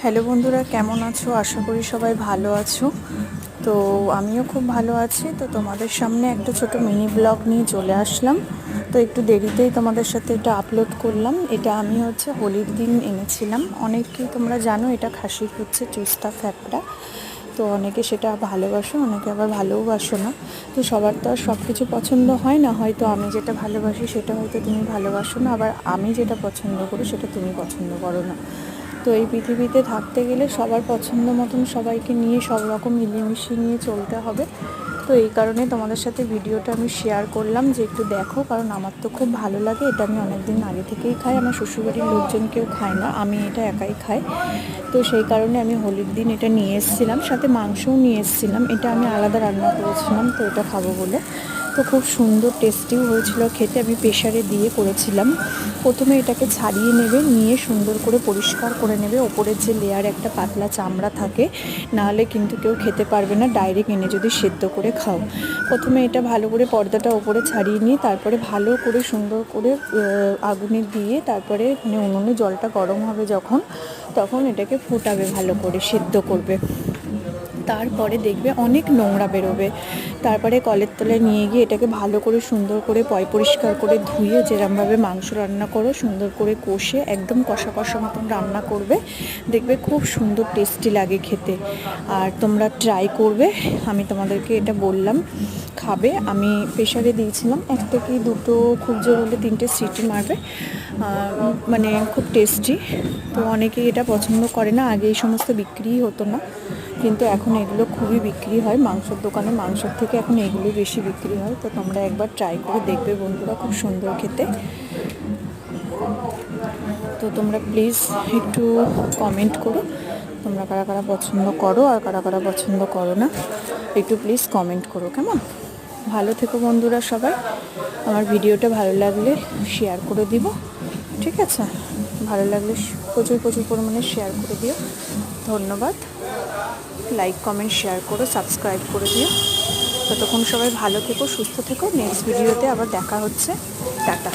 Hello বন্ধুরা, কেমন আছো? আশা করি সবাই ভালো আছো। তো আমিও খুব ভালো আছি। তো তোমাদের সামনে একটা ছোট মিনি ব্লগ নিয়ে চলে আসলাম। তো একটু দেরিতেই তোমাদের সাথে এটা আপলোড করলাম। এটা আমি হোলির দিন এনেছিলাম। অনেকেই তোমরা জানো এটা খাসির চুস্তা ফ্যাপড়া। তো অনেকে সেটা ভালোবাসো, অনেকে আবার ভালোবাসো না। তো সবার তো আর সব কিছু পছন্দ হয় না। হয়তো আমি যেটা ভালোবাসি সেটা হয়তো তুমি ভালোবাসো না, আবার আমি যেটা পছন্দ করি সেটা তুমি পছন্দ করো না। তো এই পৃথিবীতে থাকতে গেলে সবার পছন্দ মতন সবাইকে নিয়ে সব রকম মিলেমিশিয়ে নিয়ে চলতে হবে। তো এই কারণে তোমাদের সাথে ভিডিওটা আমি শেয়ার করলাম যে একটু দেখো, কারণ আমার তো খুব ভালো লাগে। এটা আমি অনেক দিন আগে থেকেই খাই, আমার শ্বশুরবাড়ির লোকজন কেউ খায় না, আমি এটা একাই খাই। তো সেই কারণে আমি হোলির দিন এটা নিয়ে এসেছিলাম, সাথে মাংসও নিয়ে এসেছিলাম। এটা আমি আলাদা রান্না করেছিলাম, তো এটা খাবো বলে। তো খুব সুন্দর টেস্টিও হয়েছিল খেতে। আমি প্রেশারে দিয়ে করেছিলাম। প্রথমে এটাকে ছাড়িয়ে নেবে, নিয়ে সুন্দর করে পরিষ্কার করে নেবে। ওপরের যে লেয়ার একটা পাতলা চামড়া থাকে, নাহলে কিন্তু কেউ খেতে পারবে না ডাইরেক্ট এনে যদি সেদ্ধ করে খাও। প্রথমে এটা ভালো করে পর্দাটা ওপরে ছাড়িয়ে নিয়ে তারপরে ভালো করে সুন্দর করে আগুনে দিয়ে তারপরে উনুনে জলটা গরম হবে যখন, তখন এটাকে ফুটাবে, ভালো করে সেদ্ধ করবে। তারপরে দেখবে অনেক নোংরা বেরোবে। তারপরে কলের তলায় নিয়ে গিয়ে এটাকে ভালো করে সুন্দর করে পরিষ্কার করে ধুয়ে, যেরমভাবে মাংস রান্না করো সুন্দর করে কষে একদম কষা কষা মতন রান্না করবে। দেখবে খুব সুন্দর টেস্টি লাগে খেতে। আর তোমরা ট্রাই করবে। আমি তোমাদেরকে এটা বললাম, খাবে। আমি প্রেশারে দিয়েছিলাম, একটা কি দুটো, খুব জোর হলে 3টে সিটি মারবে। মানে খুব টেস্টি। তো অনেকেই এটা পছন্দ করে না। আগে এই সমস্ত বিক্রিই হতো না, কিন্তু এখন এগুলো খুবই বিক্রি হয়। মাংসের দোকানে মাংসের থেকে এখন এগুলো বেশি বিক্রি হয়। তো তোমরা একবার ট্রাই করে দেখবে বন্ধুরা, খুব সুন্দর খেতে। তো তোমরা প্লিজ একটু কমেন্ট করো, তোমরা কারা কারা পছন্দ করো আর কারা কারা পছন্দ করো না, একটু প্লিজ কমেন্ট করো, কেমন? ভালো থেকো বন্ধুরা সবাই। আমার ভিডিওটা ভালো লাগলে শেয়ার করে দিব, ঠিক আছে? ভালো লাগলে প্রচুর প্রচুর পরিমাণে শেয়ার করে দিও। ধন্যবাদ। লাইক কমেন্ট শেয়ার করো, সাবস্ক্রাইব করে দিও। ততক্ষণ সবাই ভালো থেকো, সুস্থ থেকো। নেক্সট ভিডিওতে আবার দেখা হচ্ছে। টাটা।